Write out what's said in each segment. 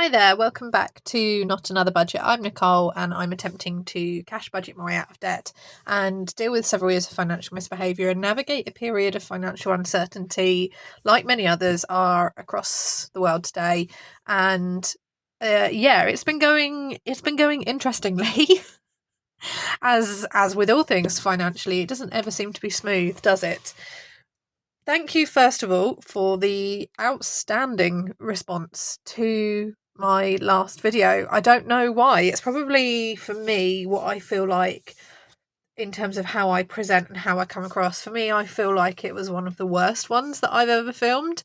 Hi there, welcome back to Not Another Budget. I'm Nicole and I'm attempting to cash budget my way out of debt and deal with several years of financial misbehaviour and navigate a period of financial uncertainty like many others are across the world today. And it's been going interestingly. As with all things financially, it doesn't ever seem to be smooth, does it? Thank you, first of all, for the outstanding response to my last video. I don't know why. It's probably, for me, what I feel like in terms of how I present and how I come across. For me, I feel like it was one of the worst ones that I've ever filmed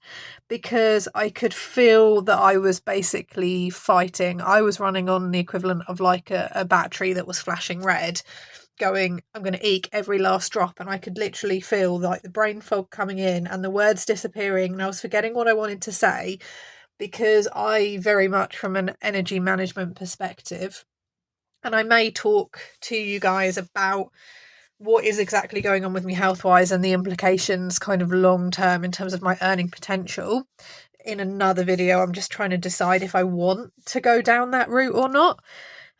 because I could feel that I was basically fighting. I was running on the equivalent of like a battery that was flashing red, going, I'm going to eke every last drop, and I could literally feel like the brain fog coming in and the words disappearing, and I was forgetting what I wanted to say because I very much from an energy management perspective, and I may talk to you guys about what is exactly going on with me health wise and the implications kind of long term in terms of my earning potential in another video. I'm just trying to decide if I want to go down that route or not.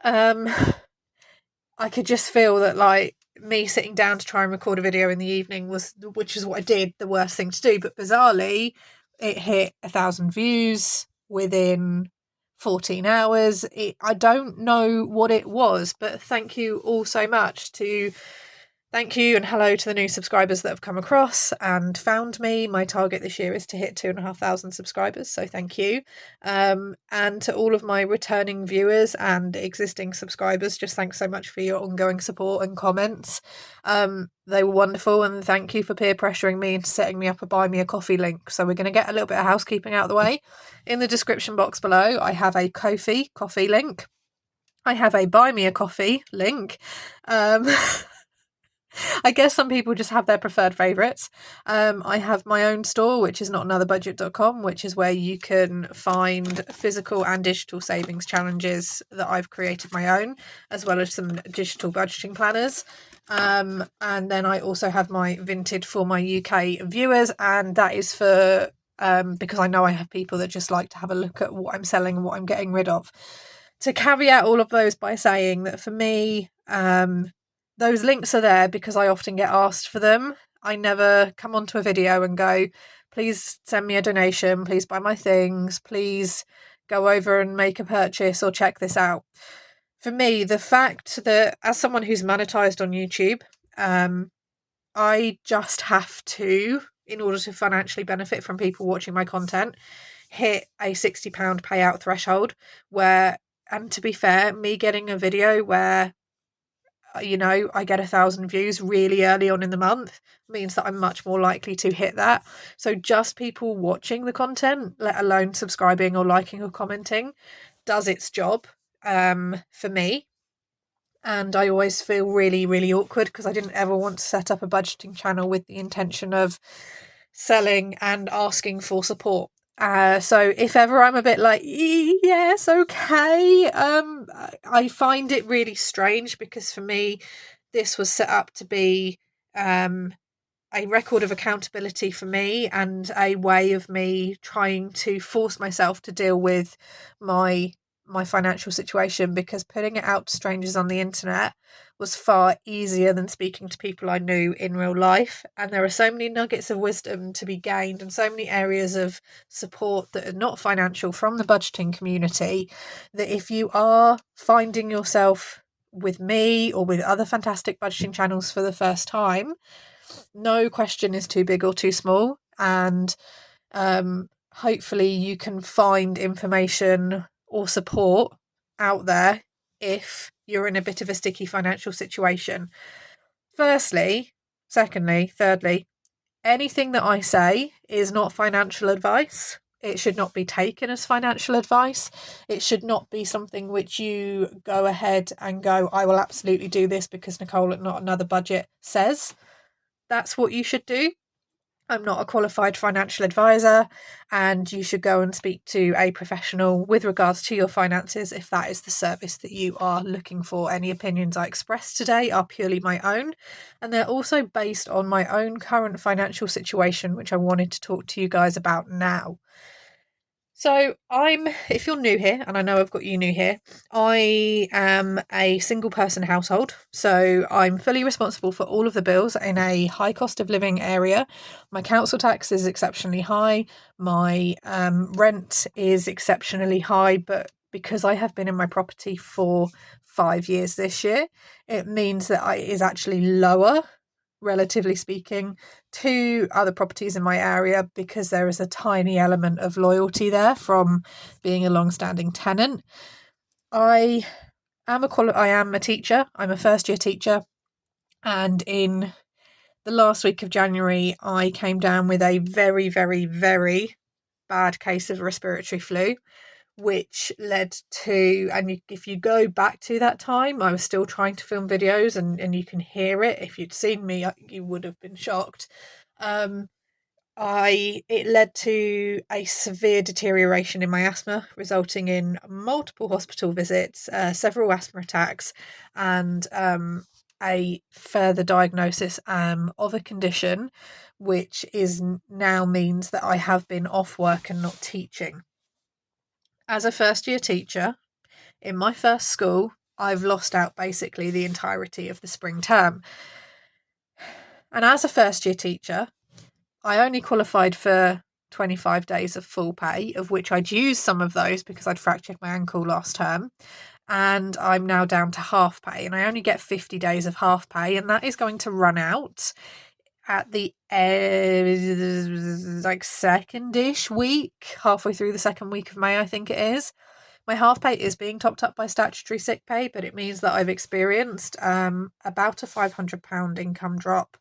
I could just feel that like me sitting down to try and record a video in the evening which is what I did, the worst thing to do. But bizarrely, it hit 1,000 views within 14 hours. I don't know what it was, but thank you all so much Thank you and hello to the new subscribers that have come across and found me. My target this year is to hit 2,500 subscribers, so thank you. And to all of my returning viewers and existing subscribers, just thanks so much for your ongoing support and comments. They were wonderful, and thank you for peer pressuring me into setting me up a buy me a coffee link. So we're going to get a little bit of housekeeping out of the way. In the description box below, I have a Ko-fi coffee link. I have a buy me a coffee link. I guess some people just have their preferred favourites. I have my own store, which is notanotherbudget.com, which is where you can find physical and digital savings challenges that I've created my own, as well as some digital budgeting planners. And then I also have my Vinted for my UK viewers, and that is for because I know I have people that just like to have a look at what I'm selling and what I'm getting rid of. To caveat all of those by saying that for me, those links are there because I often get asked for them. I never come onto a video and go, please send me a donation, please buy my things, please go over and make a purchase or check this out. For me, the fact that as someone who's monetized on YouTube, I just have to, in order to financially benefit from people watching my content, hit a £60 payout threshold where, and to be fair, me getting a video where I get 1,000 views really early on in the month means that I'm much more likely to hit that. So just people watching the content, let alone subscribing or liking or commenting, does its job for me. And I always feel really, really awkward because I didn't ever want to set up a budgeting channel with the intention of selling and asking for support. So if ever I'm a bit like, yes, okay, I find it really strange because for me, this was set up to be a record of accountability for me and a way of me trying to force myself to deal with my financial situation, because putting it out to strangers on the internet was far easier than speaking to people I knew in real life. And there are so many nuggets of wisdom to be gained and so many areas of support that are not financial from the budgeting community, that if you are finding yourself with me or with other fantastic budgeting channels for the first time, no question is too big or too small. And hopefully you can find information or support out there if you're in a bit of a sticky financial situation. Firstly, secondly, thirdly, anything that I say is not financial advice. It should not be taken as financial advice. It should not be something which you go ahead and go, I will absolutely do this because Nicole at Not Another Budget says that's what you should do. I'm not a qualified financial advisor, and you should go and speak to a professional with regards to your finances if that is the service that you are looking for. Any opinions I express today are purely my own, and they're also based on my own current financial situation, which I wanted to talk to you guys about now. So if you're new here, and I know I've got you new here, I am a single person household. So I'm fully responsible for all of the bills in a high cost of living area. My council tax is exceptionally high. My rent is exceptionally high, but because I have been in my property for 5 years this year, it means that it is actually lower, relatively speaking, to other properties in my area, because there is a tiny element of loyalty there from being a long-standing tenant. I am a teacher. I'm a first-year teacher, and in the last week of January, I came down with a very, very, very bad case of respiratory flu, which led to, and if you go back to that time, I was still trying to film videos, and you can hear it. If you'd seen me, you would have been shocked. It led to a severe deterioration in my asthma, resulting in multiple hospital visits, several asthma attacks, and a further diagnosis of a condition, which now means that I have been off work and not teaching. As a first year teacher in my first school, I've lost out basically the entirety of the spring term. And as a first year teacher, I only qualified for 25 days of full pay, of which I'd used some of those because I'd fractured my ankle last term. And I'm now down to half pay, and I only get 50 days of half pay, and that is going to run out at the second-ish week, halfway through the second week of May, I think it is. My half pay is being topped up by statutory sick pay, but it means that I've experienced about a £500 income drop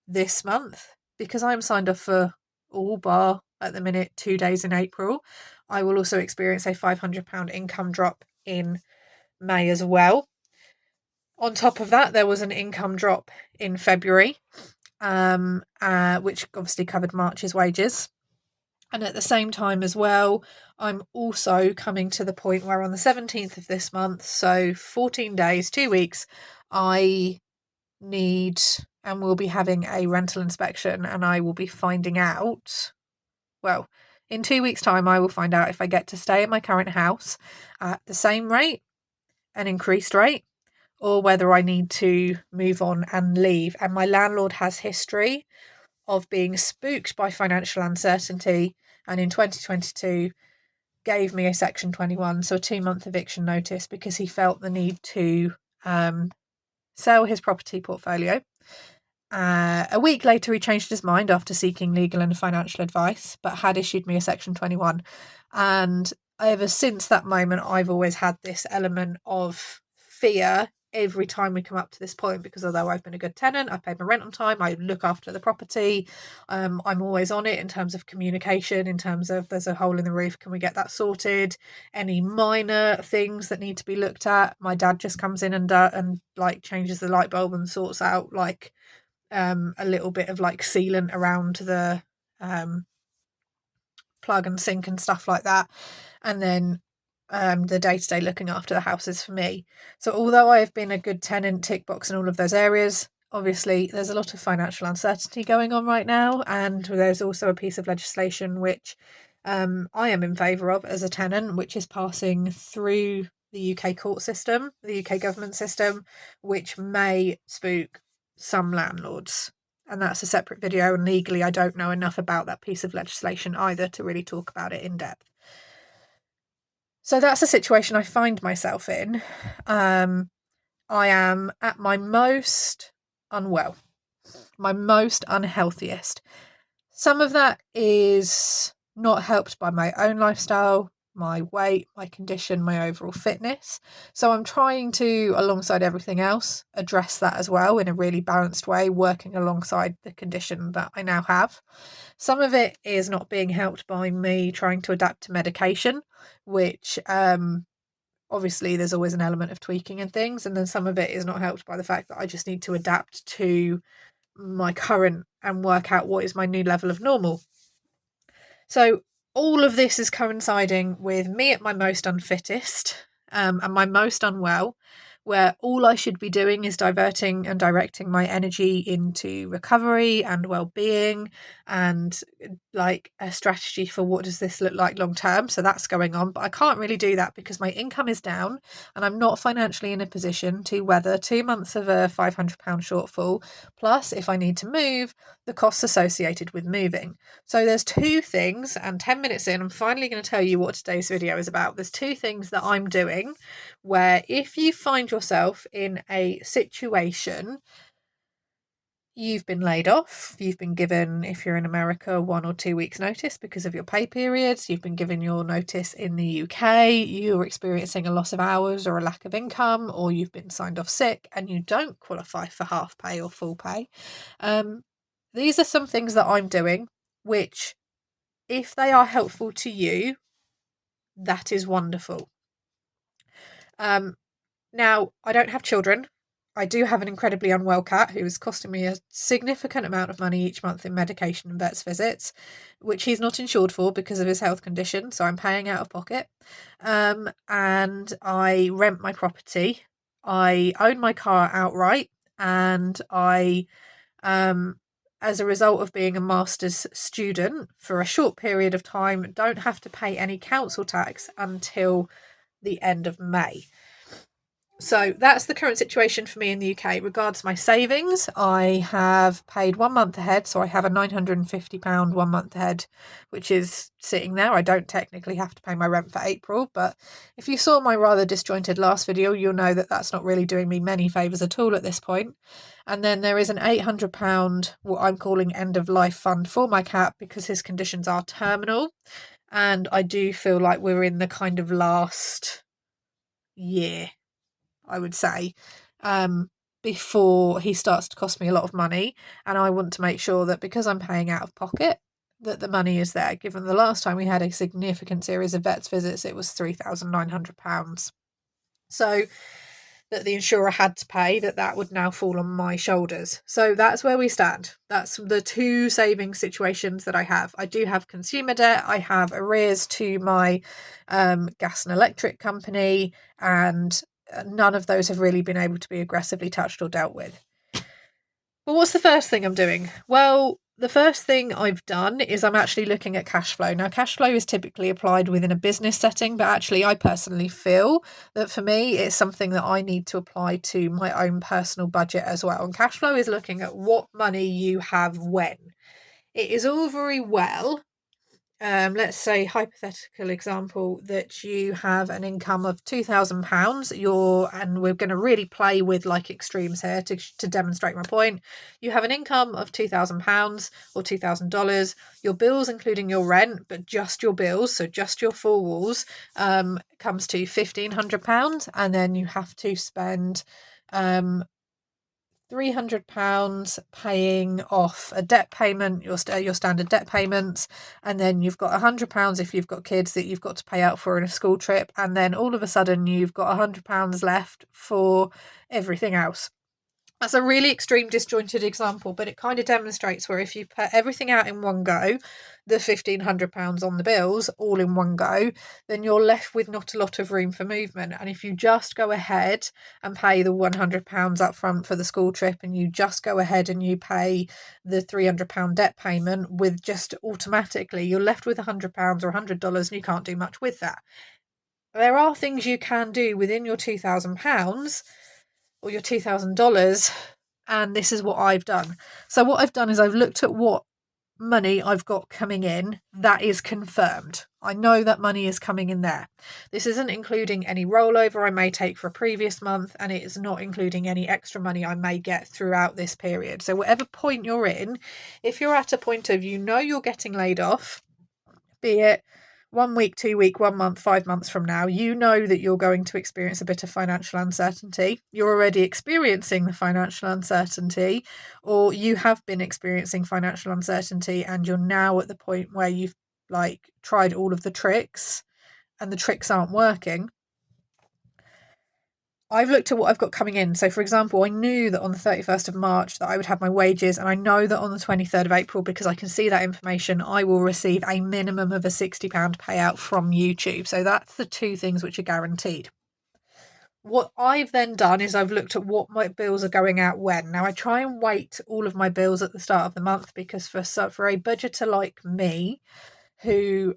this month, because I'm signed off for all bar at the minute 2 days in April. I will also experience a £500 income drop in May as well. On top of that, there was an income drop in February, which obviously covered March's wages. And at the same time as well, I'm also coming to the point where on the 17th of this month, so 14 days, 2 weeks, I need and will be having a rental inspection, and I will be finding out, well, in 2 weeks' time, I will find out if I get to stay in my current house at the same rate, an increased rate, or whether I need to move on and leave. And my landlord has history of being spooked by financial uncertainty, and in 2022 gave me a Section 21, so a 2-month eviction notice, because he felt the need to sell his property portfolio. A week later, he changed his mind after seeking legal and financial advice, but had issued me a Section 21. And ever since that moment, I've always had this element of fear every time we come up to this point, because although I've been a good tenant, I've paid my rent on time, I look after the property, I'm always on it in terms of communication, in terms of there's a hole in the roof, can we get that sorted, any minor things that need to be looked at. My dad just comes in and like changes the light bulb and sorts out like a little bit of like sealant around the plug and sink and stuff like that, and then the day-to-day looking after the house is for me. So although I've been a good tenant, tick box in all of those areas, obviously there's a lot of financial uncertainty going on right now, and there's also a piece of legislation which I am in favour of as a tenant, which is passing through the UK court system, the UK government system, which may spook some landlords. And that's a separate video, and legally I don't know enough about that piece of legislation either to really talk about it in depth. So that's the situation I find myself in. I am at my most unwell, my most unhealthiest. Some of that is not helped by my own lifestyle, my weight, my condition, my overall fitness. So I'm trying to, alongside everything else, address that as well in a really balanced way, working alongside the condition that I now have. Some of it is not being helped by me trying to adapt to medication, which obviously there's always an element of tweaking and things. And then some of it is not helped by the fact that I just need to adapt to my current and work out what is my new level of normal. So all of this is coinciding with me at my most unfittest and my most unwell, where all I should be doing is diverting and directing my energy into recovery and well-being and like a strategy for what does this look like long term. So that's going on, but I can't really do that because my income is down and I'm not financially in a position to weather 2 months of a £500 shortfall, plus if I need to move, the costs associated with moving. So there's two things, and 10 minutes in, I'm finally going to tell you what today's video is about. There's two things that I'm doing where if you find yourself in a situation, you've been laid off, you've been given, if you're in America, 1 or 2 weeks notice because of your pay periods, you've been given your notice in the UK, you're experiencing a loss of hours or a lack of income, or you've been signed off sick and you don't qualify for half pay or full pay. These are some things that I'm doing, which if they are helpful to you, that is wonderful. Now, I don't have children. I do have an incredibly unwell cat who is costing me a significant amount of money each month in medication and vet's visits, which he's not insured for because of his health condition, so I'm paying out of pocket. And I rent my property. I own my car outright, and I, as a result of being a master's student for a short period of time, don't have to pay any council tax until the end of May. So that's the current situation for me in the UK. Regards my savings, I have paid 1 month ahead. So I have a £950 1 month ahead, which is sitting there. I don't technically have to pay my rent for April, but if you saw my rather disjointed last video, you'll know that that's not really doing me many favours at all at this point. And then there is an £800, what I'm calling end of life fund for my cat because his conditions are terminal. And I do feel like we're in the kind of last year, I would say, before he starts to cost me a lot of money. And I want to make sure that because I'm paying out of pocket, that the money is there. Given the last time we had a significant series of vets visits, it was £3,900. So that the insurer had to pay, that would now fall on my shoulders. So that's where we stand. That's the two saving situations that I have. I do have consumer debt. I have arrears to my gas and electric company, and none of those have really been able to be aggressively touched or dealt with. But what's the first thing I'm doing? Well, the first thing I've done is I'm actually looking at cash flow. Now, cash flow is typically applied within a business setting, but actually I personally feel that for me, it's something that I need to apply to my own personal budget as well. And cash flow is looking at what money you have when. It is all very well, let's say hypothetical example that you have an income of £2,000. And we're going to really play with like extremes here to demonstrate my point. You have an income of £2,000 or $2,000. Your bills, including your rent, but just your bills, so just your four walls, comes to £1,500, and then you have to spend £300 paying off a debt payment, your standard debt payments, and then you've got £100 if you've got kids that you've got to pay out for in a school trip, and then all of a sudden you've got £100 left for everything else. That's a really extreme disjointed example, but it kind of demonstrates where if you put everything out in one go, the £1,500 on the bills all in one go, then you're left with not a lot of room for movement. And if you just go ahead and pay the £100 up front for the school trip, and you just go ahead and you pay the £300 debt payment with just automatically, you're left with £100 or $100 and you can't do much with that. There are things you can do within your £2,000 or your $2,000, and this is what I've done. So what I've done is I've looked at what money I've got coming in that is confirmed. I know that money is coming in there. This isn't including any rollover I may take for a previous month, and it is not including any extra money I may get throughout this period. So whatever point you're in, if you're at a point of you're getting laid off, be it 1 week, 2 week, 1 month, 5 months from now, you know that you're going to experience a bit of financial uncertainty. You're already experiencing the financial uncertainty, or you have been experiencing financial uncertainty, and you're now at the point where you've tried all of the tricks and the tricks aren't working. I've looked at what I've got coming in. So, for example, I knew that on the 31st of March that I would have my wages, and I know that on the 23rd of April, because I can see that information, I will receive a minimum of a £60 payout from YouTube. So that's the two things which are guaranteed. What I've then done is I've looked at what my bills are going out when. Now I try and weight all of my bills at the start of the month, because for a budgeter like me, who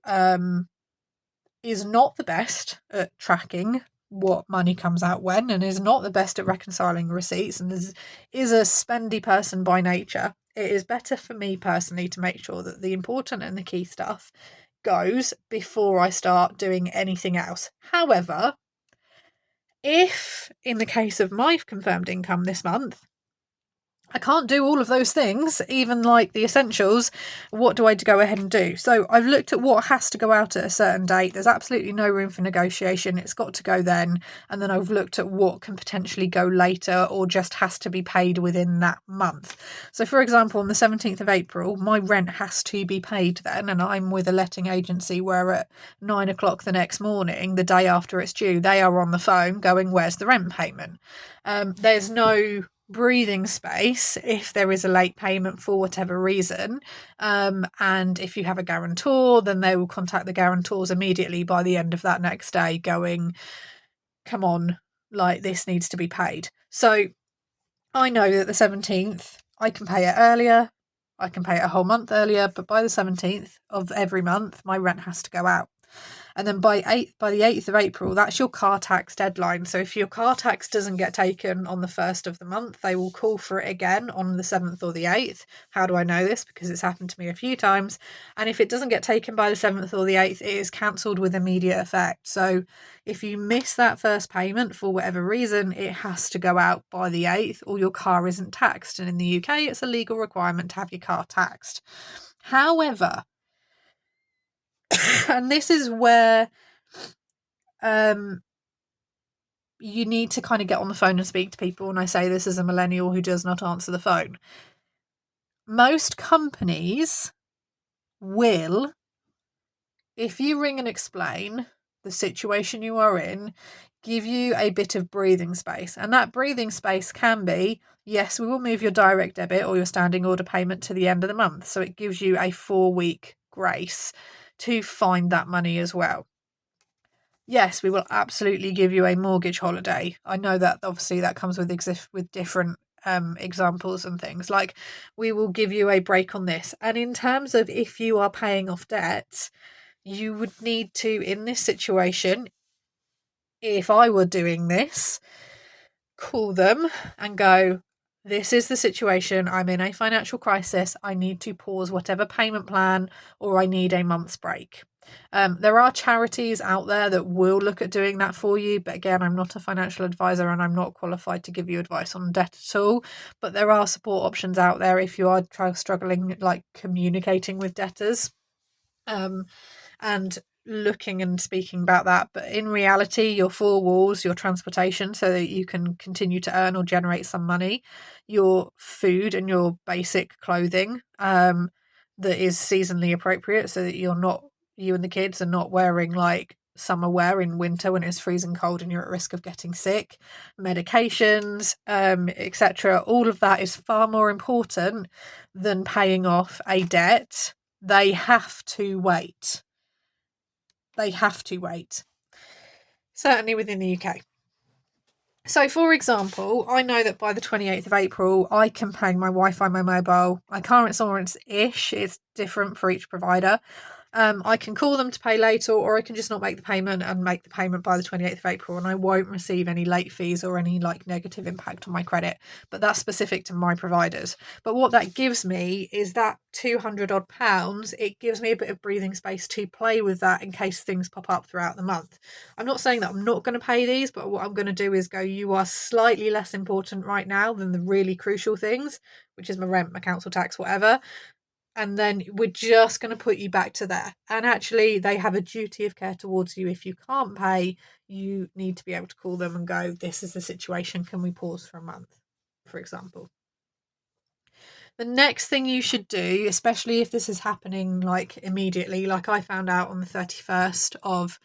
is not the best at tracking what money comes out when, and is not the best at reconciling receipts, and is a spendy person by nature, it is better for me personally to make sure that the important and the key stuff goes before I start doing anything else. However, if in the case of my confirmed income this month, I can't do all of those things, even like the essentials, what do I go ahead and do? So I've looked at what has to go out at a certain date. There's absolutely no room for negotiation. It's got to go then. And then I've looked at what can potentially go later or just has to be paid within that month. So for example, on the 17th of April, my rent has to be paid then. And I'm with a letting agency where at 9 o'clock the next morning, the day after it's due, they are on the phone going, where's the rent payment? There's no breathing space if there is a late payment for whatever reason, and if you have a guarantor, then they will contact the guarantors immediately by the end of that next day going, come on, like this needs to be paid. So I know that the 17th I can pay it earlier, I can pay it a whole month earlier, but by the 17th of every month my rent has to go out. And then by the 8th of April, that's your car tax deadline. So if your car tax doesn't get taken on the 1st of the month, they will call for it again on the 7th or the 8th. How do I know this? Because it's happened to me a few times. And if it doesn't get taken by the 7th or the 8th, it is cancelled with immediate effect. So if you miss that first payment for whatever reason, it has to go out by the 8th or your car isn't taxed. And in the UK, it's a legal requirement to have your car taxed. However, and this is where you need to kind of get on the phone and speak to people. And I say this as a millennial who does not answer the phone. Most companies will, if you ring and explain the situation you are in, give you a bit of breathing space. And that breathing space can be, yes, we will move your direct debit or your standing order payment to the end of the month. So it gives you a 4-week grace to find that money as well. Yes, we will absolutely give you a mortgage holiday. I know that obviously that comes with different examples and things. Like, we will give you a break on this. And in terms of if you are paying off debt, you would need to, in this situation, if I were doing this, call them and go, this is the situation. I'm in a financial crisis. I need to pause whatever payment plan, or I need a month's break. There are charities out there that will look at doing that for you. But again, I'm not a financial advisor and I'm not qualified to give you advice on debt at all. But there are support options out there if you are struggling, like communicating with debtors. And looking and speaking about that. But in reality, your 4 walls, your transportation so that you can continue to earn or generate some money, your food and your basic clothing that is seasonally appropriate so that you and the kids are not wearing like summer wear in winter when it's freezing cold and you're at risk of getting sick, medications, etc. All of that is far more important than paying off a debt. They have to wait. They have to wait. Certainly within the UK. So, for example, I know that by the 28th of April, I can pay my Wi-Fi, my mobile, my car insurance-ish. It's different for each provider. I can call them to pay later, or I can just not make the payment and make the payment by the 28th of April, and I won't receive any late fees or any like negative impact on my credit. But that's specific to my providers. But what that gives me is that 200 odd pounds. It gives me a bit of breathing space to play with that in case things pop up throughout the month. I'm not saying that I'm not going to pay these, but what I'm going to do is go, you are slightly less important right now than the really crucial things, which is my rent, my council tax, whatever. And then we're just going to put you back to there. And actually, they have a duty of care towards you. If you can't pay, you need to be able to call them and go, this is the situation. Can we pause for a month, for example? The next thing you should do, especially if this is happening like immediately, like I found out on the 31st of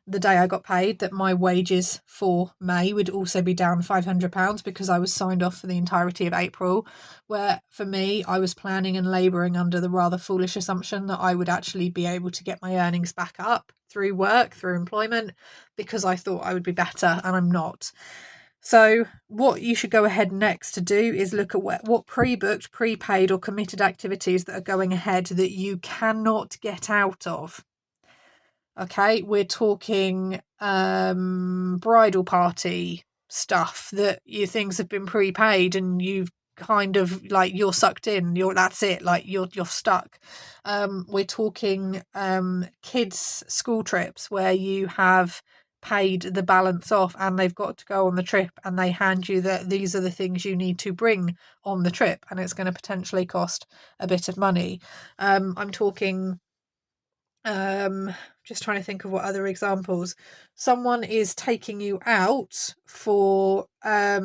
the day I got paid that my wages for May would also be down £500 because I was signed off for the entirety of April, where for me, I was planning and labouring under the rather foolish assumption that I would actually be able to get my earnings back up through work, through employment, because I thought I would be better, and I'm not. So what you should go ahead next to do is look at what pre-booked, prepaid or committed activities that are going ahead that you cannot get out of. Okay, we're talking bridal party stuff that your things have been prepaid and you've kind of like you're sucked in, that's it, like you're stuck. We're talking kids school trips where you have paid the balance off and they've got to go on the trip and they hand you that these are the things you need to bring on the trip and it's going to potentially cost a bit of money. I'm talking just trying to think of what other examples. Someone is taking you out for a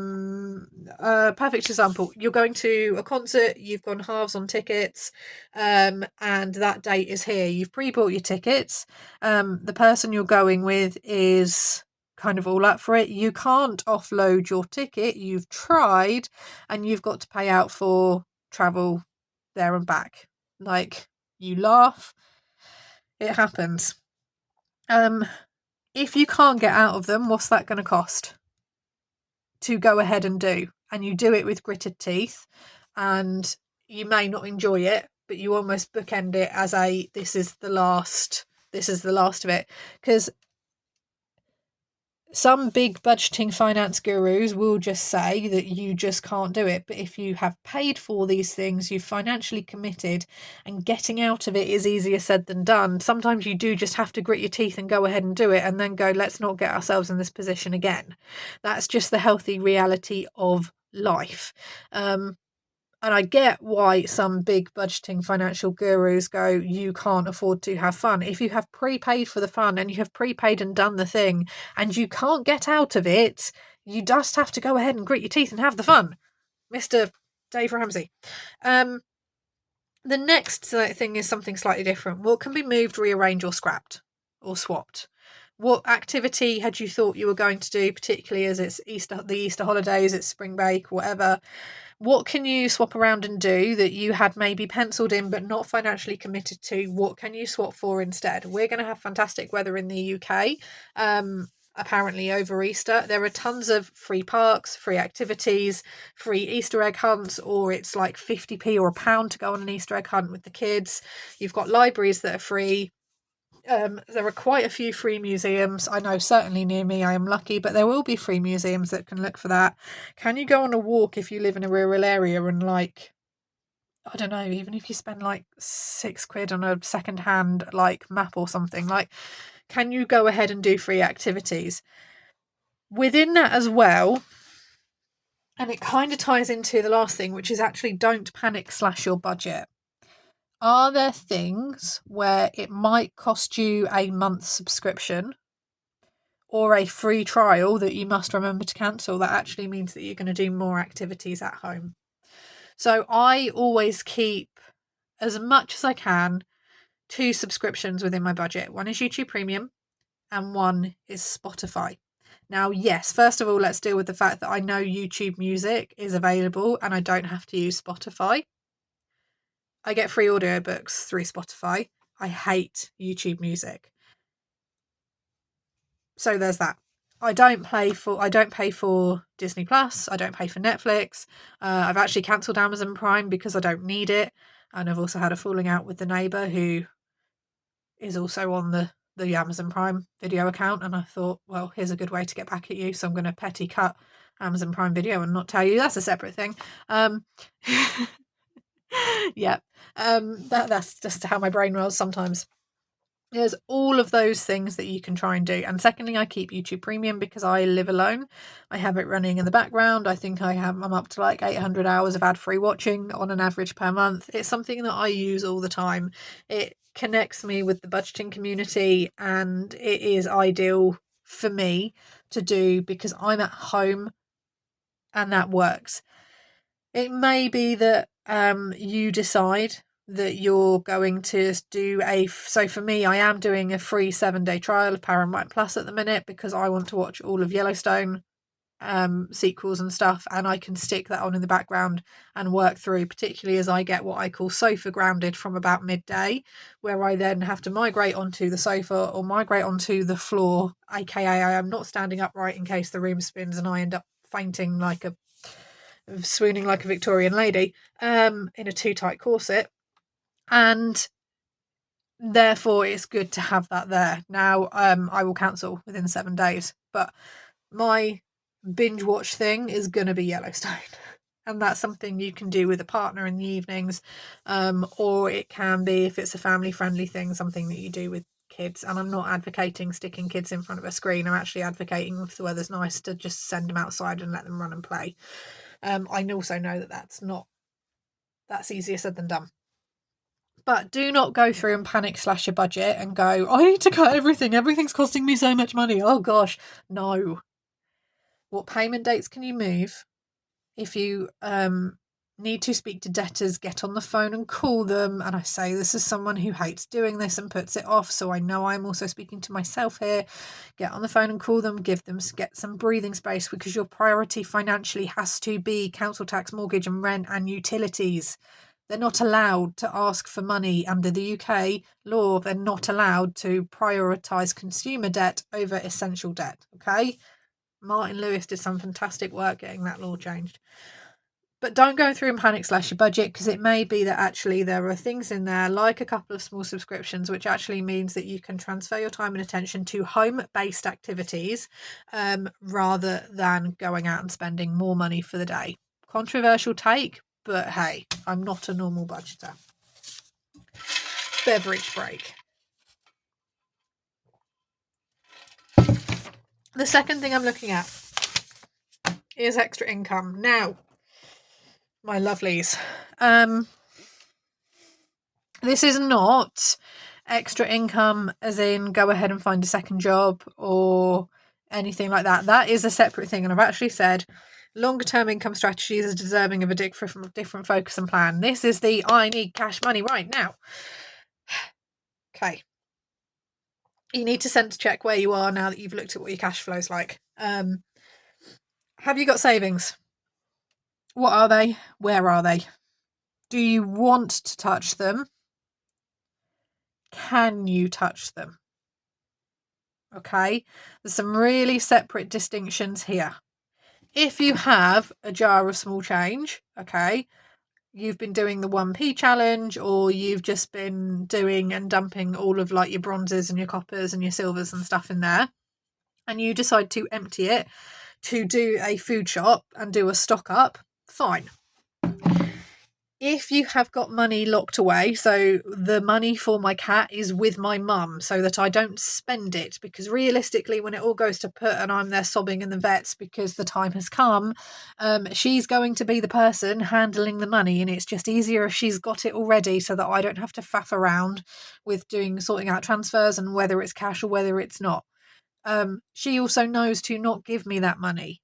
perfect example. You're going to a concert, you've gone halves on tickets, and that date is here. You've pre-bought your tickets. The person you're going with is kind of all up for it. You can't offload your ticket. You've tried, and you've got to pay out for travel there and back. Like, you laugh. It happens. If you can't get out of them, what's that going to cost to go ahead and do? And you do it with gritted teeth, and you may not enjoy it, but you almost bookend it as this is the last of it. Because some big budgeting finance gurus will just say that you just can't do it. But if you have paid for these things, you've financially committed, and getting out of it is easier said than done. Sometimes you do just have to grit your teeth and go ahead and do it and then go, let's not get ourselves in this position again. That's just the healthy reality of life. And I get why some big budgeting financial gurus go, you can't afford to have fun. If you have prepaid for the fun and you have prepaid and done the thing and you can't get out of it, you just have to go ahead and grit your teeth and have the fun. Mr. Dave Ramsey. The next thing is something slightly different. What can be moved, rearranged or scrapped or swapped? What activity had you thought you were going to do, particularly as it's the Easter holidays, it's spring break, whatever? What can you swap around and do that you had maybe penciled in but not financially committed to? What can you swap for instead? We're going to have fantastic weather in the UK, apparently over Easter. There are tons of free parks, free activities, free Easter egg hunts, or it's like 50p or £1 to go on an Easter egg hunt with the kids. You've got libraries that are free. There are quite a few free museums. I know certainly near me, I am lucky, but there will be free museums that can look for that. Can you go on a walk if you live in a rural area and like, I don't know, even if you spend like £6 on a second-hand like map or something, like, can you go ahead and do free activities? Within that as well, and it kind of ties into the last thing, which is actually don't panic slash your budget. Are there things where it might cost you a month's subscription or a free trial that you must remember to cancel that actually means that you're going to do more activities at home? So I always keep, as much as I can, 2 subscriptions within my budget. One is YouTube Premium and one is Spotify. Now, yes, first of all, let's deal with the fact that I know YouTube Music is available and I don't have to use Spotify. I get free audiobooks through Spotify. I hate YouTube Music. So there's that. I don't pay for Disney Plus. I don't pay for Netflix. I've actually cancelled Amazon Prime because I don't need it. And I've also had a falling out with the neighbour who is also on the Amazon Prime Video account. And I thought, well, here's a good way to get back at you. So I'm going to petty cut Amazon Prime Video and not tell you. That's a separate thing. Yeah. That's just how my brain rolls sometimes. There's all of those things that you can try and do. And secondly, I keep YouTube Premium because I live alone. I have it running in the background. I think I'm up to like 800 hours of ad-free watching on an average per month. It's something that I use all the time. It connects me with the budgeting community and it is ideal for me to do because I'm at home and that works. It may be that you decide that you're going to do so for me, I am doing a free 7-day trial of Paramount Plus at the minute because I want to watch all of Yellowstone sequels and stuff, and I can stick that on in the background and work through, particularly as I get what I call sofa grounded from about midday, where I then have to migrate onto the sofa or migrate onto the floor, aka I am not standing upright in case the room spins and I end up swooning like a Victorian lady in a too tight corset. And therefore it's good to have that there. Now I will cancel within 7 days, but my binge watch thing is going to be Yellowstone. And that's something you can do with a partner in the evenings, or it can be, if it's a family friendly thing, something that you do with kids. And I'm not advocating sticking kids in front of a screen. I'm actually advocating, if the weather's nice, to just send them outside and let them run and play. I also know that that's easier said than done. But do not go through and panic slash your budget and go, I need to cut everything. Everything's costing me so much money. Oh gosh, no. What payment dates can you move? If you need to speak to debtors, get on the phone and call them. And I say this as someone who hates doing this and puts it off, so I know I'm also speaking to myself here. Get on the phone and call them, get some breathing space, because your priority financially has to be council tax, mortgage and rent and utilities. They're not allowed to ask for money under the UK law. They're not allowed to prioritise consumer debt over essential debt, okay? Martin Lewis did some fantastic work getting that law changed. But don't go through and panic slash your budget, because it may be that actually there are things in there, like a couple of small subscriptions, which actually means that you can transfer your time and attention to home-based activities rather than going out and spending more money for the day. Controversial take, but hey, I'm not a normal budgeter. Beverage break. The second thing I'm looking at is extra income. Now, my lovelies, this is not extra income as in go ahead and find a second job or anything like that. That is a separate thing, and I've actually said longer term income strategies are deserving of a different focus and plan. This is the I need cash money right now. Okay. You need to sense check where you are now that you've looked at what your cash flow is like. Have you got savings? What are they? Where are they? Do you want to touch them? Can you touch them? Okay, there's some really separate distinctions here. If you have a jar of small change, okay, you've been doing the 1p challenge, or you've just been doing and dumping all of like your bronzes and your coppers and your silvers and stuff in there, and you decide to empty it to do a food shop and do a stock up, fine. If you have got money locked away, so the money for my cat is with my mum so that I don't spend it, because realistically when it all goes to put and I'm there sobbing in the vets because the time has come, she's going to be the person handling the money, and it's just easier if she's got it already so that I don't have to faff around with sorting out transfers and whether it's cash or whether it's not. She also knows to not give me that money.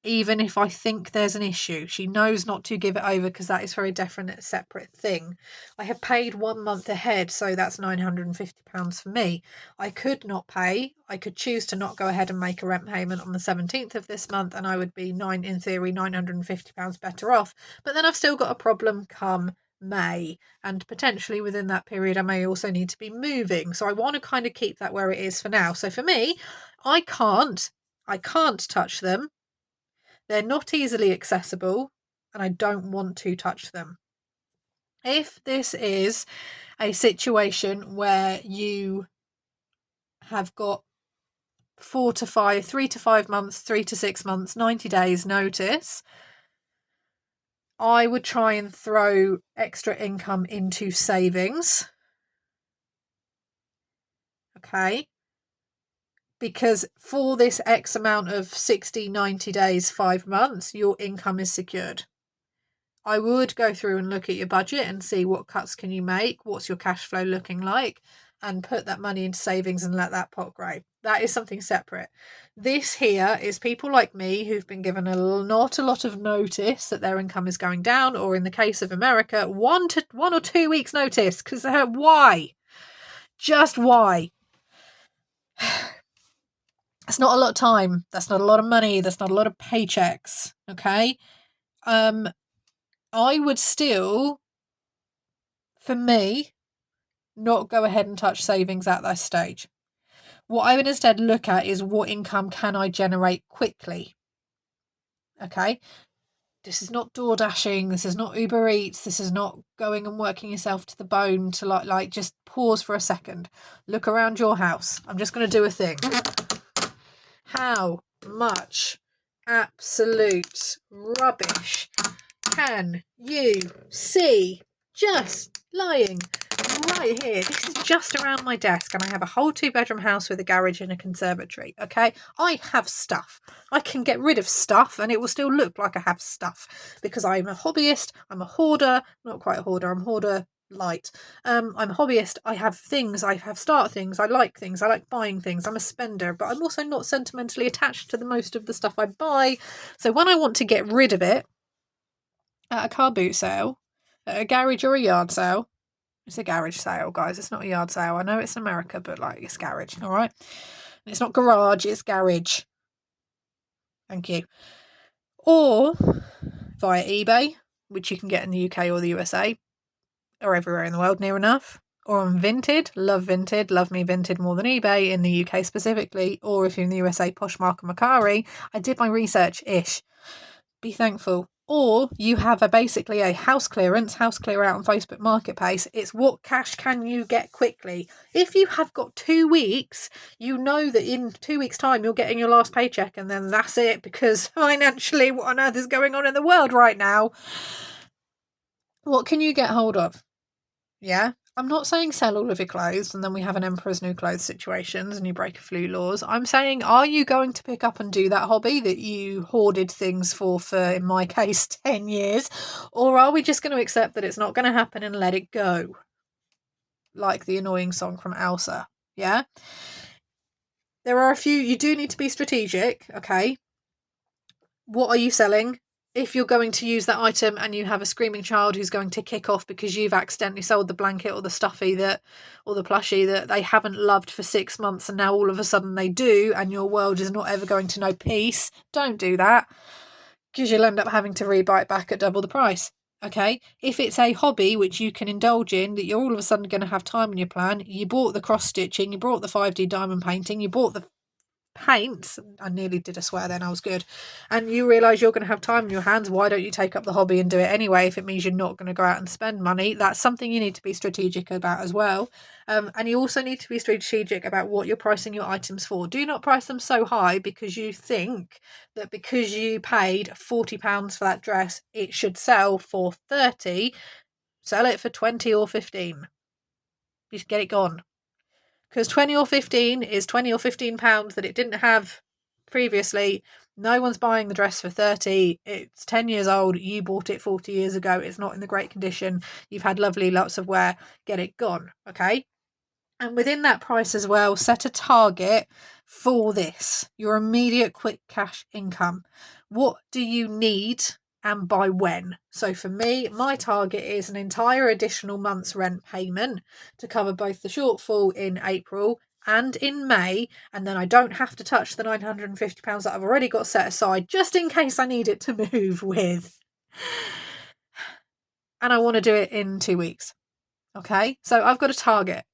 Even if I think there's an issue, she knows not to give it over, because that is for a definite separate thing. I have paid 1 month ahead, so that's £950 for me. I could not pay. I could choose to not go ahead and make a rent payment on the 17th of this month, and I would be, in theory, £950 better off. But then I've still got a problem come May, and potentially within that period I may also need to be moving. So I want to kind of keep that where it is for now. So for me, I can't touch them. They're not easily accessible, and I don't want to touch them. If this is a situation where you have got 3 to 5 months, 3 to 6 months, 90 days notice, I would try and throw extra income into savings. Okay. Because for this X amount of 60, 90 days, 5 months, your income is secured. I would go through and look at your budget and see what cuts can you make, what's your cash flow looking like, and put that money into savings and let that pot grow. That is something separate. This here is people like me who've been given not a lot of notice that their income is going down, or in the case of America, 1 or 2 weeks notice. Because why? Just why? That's not a lot of time. That's not a lot of money. That's not a lot of paychecks. Okay. I would still, for me, not go ahead and touch savings at that stage. What I would instead look at is what income can I generate quickly. Okay. This is not door dashing. This is not Uber Eats. This is not going and working yourself to the bone to like just pause for a second. Look around your house. I'm just going to do a thing. How much absolute rubbish can you see just lying right here? This is just around my desk, and I have a whole 2-bedroom house with a garage and a conservatory. Okay, I have stuff. I can get rid of stuff and it will still look like I have stuff, because I'm a hobbyist. I'm a hoarder. Not quite a hoarder. I'm hoarder light. I'm a hobbyist. I have things. I have start things. I like things. I like buying things. I'm a spender, but I'm also not sentimentally attached to the most of the stuff I buy. So when I want to get rid of it, at a car boot sale, at a garage or a yard sale. It's a garage sale, guys. It's not a yard sale. I know it's America, but like, it's garage, all right? And it's not garage, it's garage. Thank you. Or via eBay, which you can get in the UK or the USA, or everywhere in the world near enough. Or on Vinted. Love Vinted. Love me Vinted more than eBay in the UK specifically. Or if you're in the USA, Poshmark and Mercari. I did my research-ish. Be thankful. Or you have basically a house clear out on Facebook Marketplace. It's what cash can you get quickly. If you have got 2 weeks, you know that in 2 weeks' time you're getting your last paycheck, and then that's it, because financially, what on earth is going on in the world right now? What can you get hold of? Yeah. I'm not saying sell all of your clothes and then we have an Emperor's New Clothes situations and you break a few laws. I'm saying, are you going to pick up and do that hobby that you hoarded things for, in my case, 10 years? Or are we just going to accept that it's not going to happen and let it go? Like the annoying song from Elsa. Yeah? There are a few, you do need to be strategic, okay? What are you selling? If you're going to use that item and you have a screaming child who's going to kick off because you've accidentally sold the blanket or the stuffy or the plushie that they haven't loved for 6 months and now all of a sudden they do, and your world is not ever going to know peace, don't do that, because you'll end up having to rebuy it back at double the price. Okay, if it's a hobby which you can indulge in, that you're all of a sudden going to have time in your plan, you bought the cross stitching, you bought the 5D diamond painting, you bought the paints, I nearly did a swear then, I was good, and you realise you're going to have time in your hands, why don't you take up the hobby and do it anyway if it means you're not going to go out and spend money? That's something you need to be strategic about as well. And you also need to be strategic about what you're pricing your items for. Do not price them so high because you think that because you paid £40 for that dress it should sell for 30. Sell it for 20 or 15. Just get it gone. Because 20 or 15 is 20 or 15 pounds that it didn't have previously. No one's buying the dress for 30. It's 10 years old. You bought it 40 years ago. It's not in the great condition. You've had lovely lots of wear. Get it gone. Okay. And within that price as well, set a target for this, your immediate quick cash income. What do you need and by when? So for me, my target is an entire additional month's rent payment to cover both the shortfall in April and in May, and then I don't have to touch the £950 that I've already got set aside just in case I need it to move with. And I want to do it in 2 weeks. Okay, so I've got a target.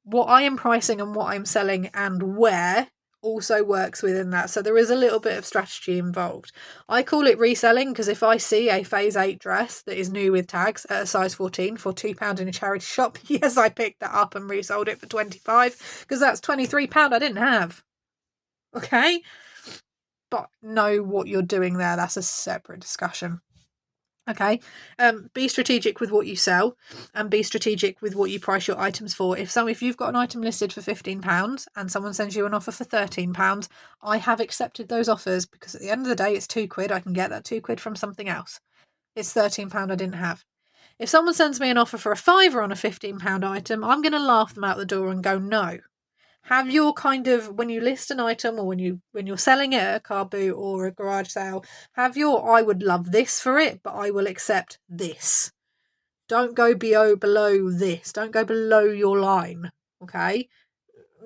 What I am pricing and what I'm selling and where also works within that. So there is a little bit of strategy involved. I call it reselling because if I see a phase 8 dress that is new with tags at a size 14 for £2 in a charity shop, yes, I picked that up and resold it for £25 because that's £23 I didn't have. Okay? But know what you're doing there. That's a separate discussion. Okay, be strategic with what you sell and be strategic with what you price your items for. If you've got an item listed for £15 and someone sends you an offer for £13, I have accepted those offers because at the end of the day it's £2. I can get that £2 from something else. It's £13 I didn't have. If someone sends me an offer for a £5 on a £15 item, I'm going to laugh them out the door and go, no. Have your kind of, when you list an item or when you're selling it at a car boot or a garage sale, have your, I would love this for it, but I will accept this. Don't go below this. Don't go below your line. Okay.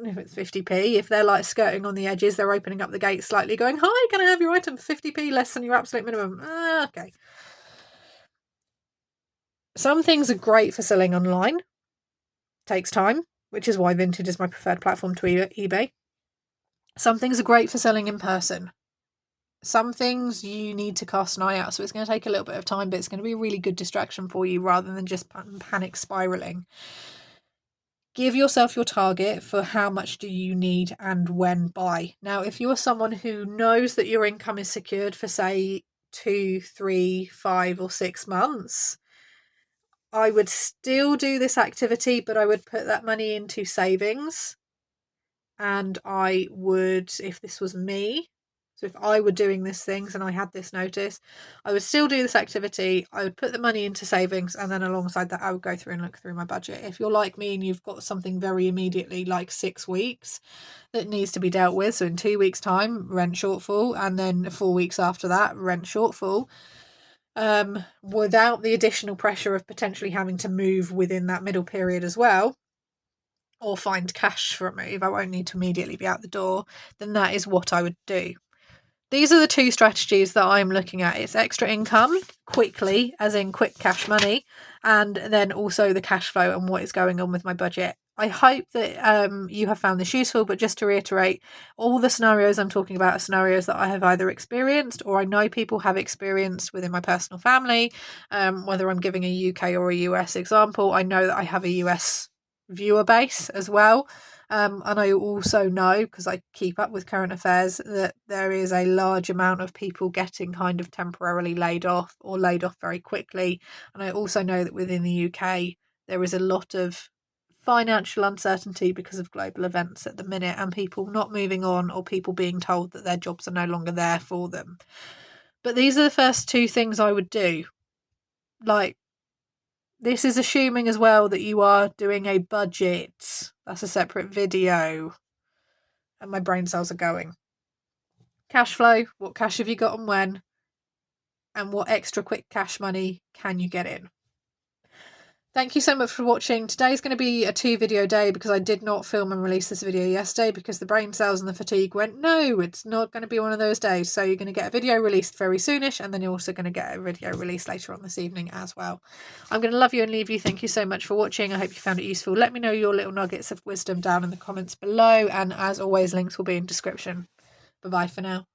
If it's 50p, if they're like skirting on the edges, they're opening up the gate slightly going, hi, can I have your item for 50p less than your absolute minimum? Okay. Some things are great for selling online. Takes time, which is why Vinted is my preferred platform to eBay. Some things are great for selling in person. Some things you need to cast an eye out, so it's going to take a little bit of time, but it's going to be a really good distraction for you rather than just panic spiraling. Give yourself your target for how much do you need and when by. Now, if you're someone who knows that your income is secured for, say, 2, 3, 5 or 6 months, I would still do this activity, but I would put that money into savings. And I would, if this was me, so if I were doing these things and I had this notice, I would still do this activity. I would put the money into savings, and then alongside that, I would go through and look through my budget. If you're like me and you've got something very immediately, like 6 weeks, that needs to be dealt with, so in 2 weeks' time, rent shortfall, and then 4 weeks after that, rent shortfall, without the additional pressure of potentially having to move within that middle period as well, or find cash for a move, I won't need to immediately be out the door, then that is what I would do. These are the two strategies that I'm looking at. It's extra income quickly, as in quick cash money, and then also the cash flow and what is going on with my budget. I hope that you have found this useful, but just to reiterate, all the scenarios I'm talking about are scenarios that I have either experienced or I know people have experienced within my personal family. Whether I'm giving a UK or a US example, I know that I have a US viewer base as well. And I also know, because I keep up with current affairs, that there is a large amount of people getting kind of temporarily laid off or laid off very quickly. And I also know that within the UK, there is a lot of financial uncertainty because of global events at the minute, and people not moving on or people being told that their jobs are no longer there for them. But these are the first two things I would do. Like, this is assuming as well that you are doing a budget. That's a separate video. And my brain cells are going. Cash flow. What cash have you got and when? And what extra quick cash money can you get in? Thank you so much for watching. Today's going to be a 2-video day because I did not film and release this video yesterday because the brain cells and the fatigue went, no, it's not going to be one of those days. So you're going to get a video released very soonish, and then you're also going to get a video released later on this evening as well. I'm going to love you and leave you. Thank you so much for watching. I hope you found it useful. Let me know your little nuggets of wisdom down in the comments below. And as always, links will be in description. Bye-bye for now.